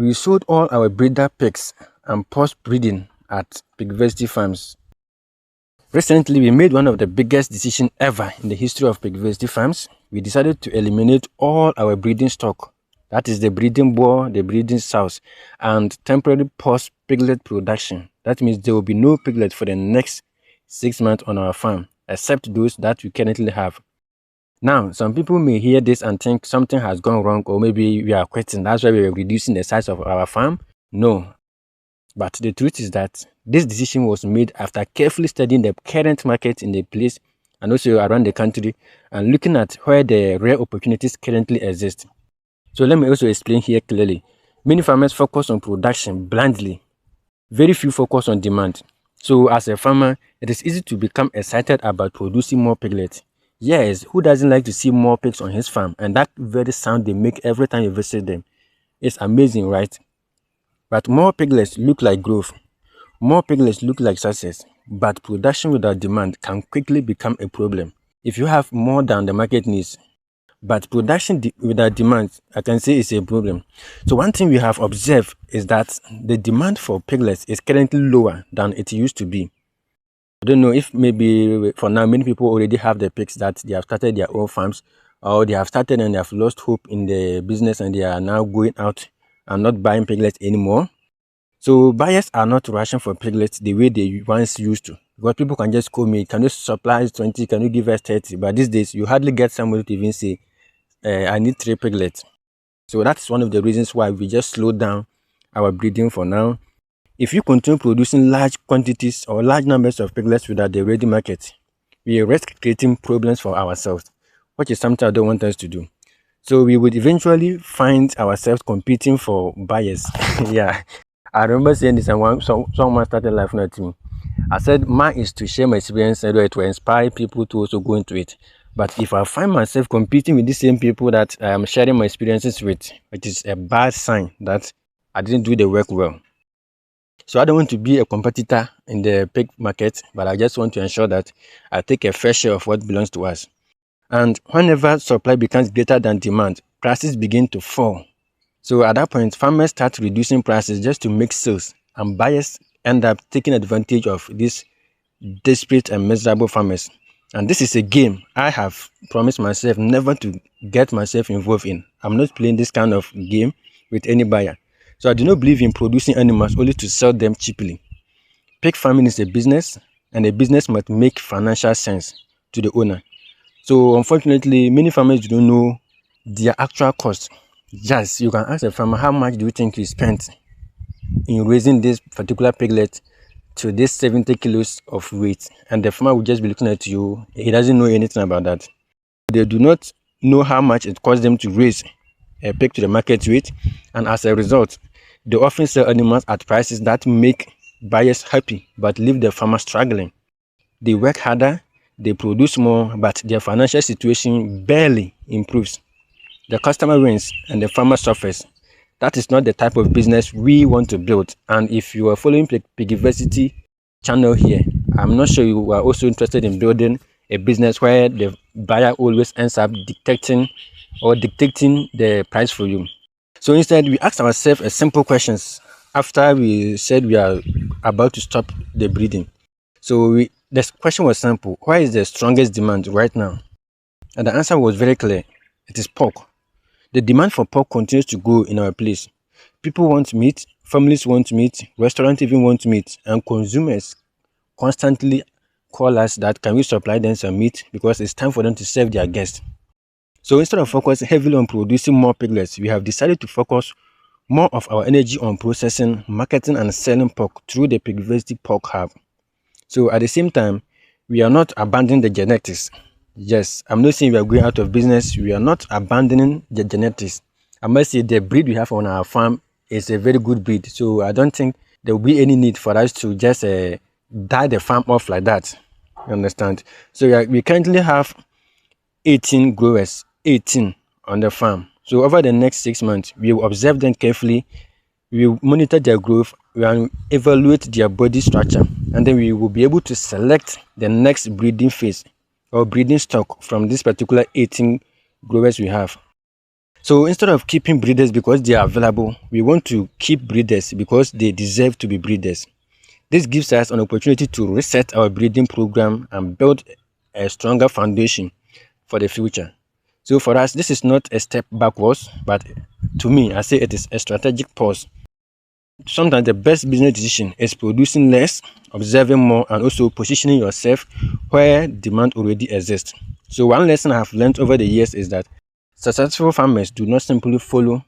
We sold all our breeder pigs and paused breeding at Pigversity farms. Recently, we made one of the biggest decisions ever in the history of Pigversity farms. We decided to eliminate all our breeding stock, that is the breeding boar, the breeding sows, and temporarily pause piglet production. That means there will be no piglet for the next 6 months on our farm, except those that we currently have. Now, some people may hear this and think something has gone wrong, or maybe we are quitting. That's why we are reducing the size of our farm. No. But the truth is that this decision was made after carefully studying the current market in the place and also around the country and looking at where the rare opportunities currently exist. So let me also explain here clearly. Many farmers focus on production blindly. Very few focus on demand. So as a farmer, it is easy to become excited about producing more piglets. Yes, who doesn't like to see more pigs on his farm? And that very sound they make every time you visit them. It's amazing, right? But more piglets look like growth. More piglets look like success. But production without demand can quickly become a problem. If you have more than the market needs, but production without demand, I can say is a problem. So one thing we have observed is that the demand for piglets is currently lower than it used to be. I don't know if maybe for now many people already have the pigs that they have started their own farms, or they have started and they have lost hope in the business and they are now going out and not buying piglets anymore. So buyers are not rushing for piglets the way they once used to. Because people can just call me, can you supply us 20, can you give us 30? But these days, you hardly get somebody to even say, I need 3 piglets. So that's one of the reasons why we just slowed down our breeding for now. If you continue producing large quantities or large numbers of piglets without the ready market, we risk creating problems for ourselves, which is something I don't want us to do. So we would eventually find ourselves competing for buyers. Yeah, I remember saying this and someone started laughing at me. I said, mine is to share my experience and to inspire people to also go into it. But if I find myself competing with the same people that I am sharing my experiences with, it is a bad sign that I didn't do the work well. So I don't want to be a competitor in the pig market, but I just want to ensure that I take a fair share of what belongs to us. And whenever supply becomes greater than demand, prices begin to fall. So at that point, farmers start reducing prices just to make sales, and buyers end up taking advantage of these desperate and miserable farmers. And this is a game I have promised myself never to get myself involved in. I'm not playing this kind of game with any buyer. So I do not believe in producing animals only to sell them cheaply. Pig farming is a business, and a business must make financial sense to the owner. So unfortunately, many farmers don't know their actual cost. Yes, you can ask a farmer, how much do you think you spent in raising this particular piglet to this 70 kilos of weight? And the farmer will just be looking at you. He doesn't know anything about that. They do not know how much it costs them to raise a pig to the market weight, and as a result, they often sell animals at prices that make buyers happy but leave the farmer struggling. They work harder, they produce more, but their financial situation barely improves. The customer wins and the farmer suffers. That is not the type of business we want to build. And if you are following Pigversity channel here, I'm not sure you are also interested in building a business where the buyer always ends up dictating the price for you. So instead, we asked ourselves a simple questions after we said we are about to stop the breeding. So the question was simple: why is the strongest demand right now? And the answer was very clear: it is pork. The demand for pork continues to grow in our place. People want meat, families want meat, restaurants even want meat, and consumers constantly call us that can we supply them some meat because it's time for them to serve their guests. So instead of focusing heavily on producing more piglets, we have decided to focus more of our energy on processing, marketing, and selling pork through the Pigversity Pork Hub. So at the same time, we are not abandoning the genetics. Yes, I'm not saying we are going out of business. We are not abandoning the genetics. I must say the breed we have on our farm is a very good breed. So I don't think there will be any need for us to just die the farm off like that. You understand? So we currently have 18 growers, 18 on the farm. So over the next 6 months, we will observe them carefully. We will monitor their growth. We will evaluate their body structure, and then we will be able to select the next breeding phase or breeding stock from this particular 18 growers we have. So instead of keeping breeders because they are available, we want to keep breeders because they deserve to be breeders. This gives us an opportunity to reset our breeding program and build a stronger foundation for the future. So for us, this is not a step backwards, but to me, I say it is a strategic pause. Sometimes the best business decision is producing less, observing more, and also positioning yourself where demand already exists. So one lesson I have learned over the years is that successful farmers do not simply follow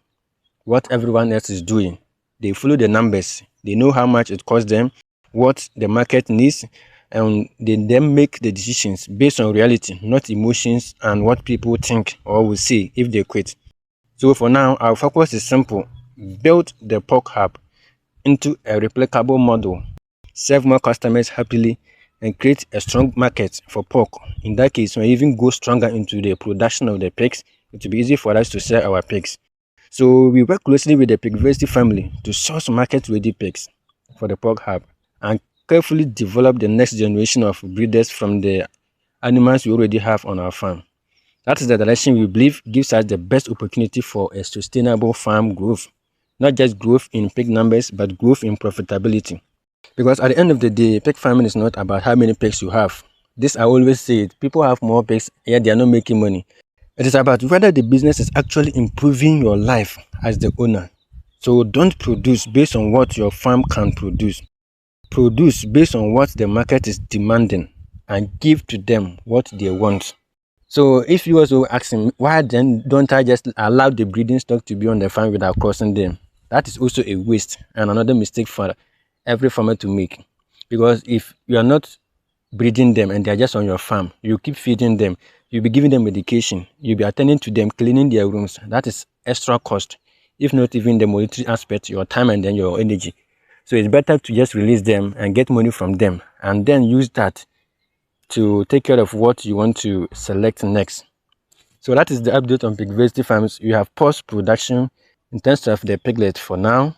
what everyone else is doing. They follow the numbers. They know how much it costs them, what the market needs, and they then make the decisions based on reality, not emotions and what people think or will say if they quit. So for now, our focus is simple. Build the pork hub into a replicable model, serve more customers happily, and create a strong market for pork. In that case, when we even go stronger into the production of the pigs, it will be easy for us to sell our pigs. So we work closely with the Pigversity family to source market-ready pigs for the pork hub and carefully develop the next generation of breeders from the animals we already have on our farm. That is the direction we believe gives us the best opportunity for a sustainable farm growth. Not just growth in pig numbers, but growth in profitability. Because at the end of the day, pig farming is not about how many pigs you have. This I always say it. People have more pigs, yet they are not making money. It is about whether the business is actually improving your life as the owner. So don't produce based on what your farm can produce. Produce based on what the market is demanding and give to them what they want. So if you also ask him, why then don't I just allow the breeding stock to be on the farm without crossing them? That is also a waste and another mistake for every farmer to make. Because if you are not breeding them and they are just on your farm, you keep feeding them, you'll be giving them medication, you'll be attending to them, cleaning their rooms. That is extra cost, if not even the monetary aspect, your time and then your energy. So it's better to just release them and get money from them and then use that to take care of what you want to select next. So that is the update on Pigversity farms. We have paused production in terms of the piglet for now,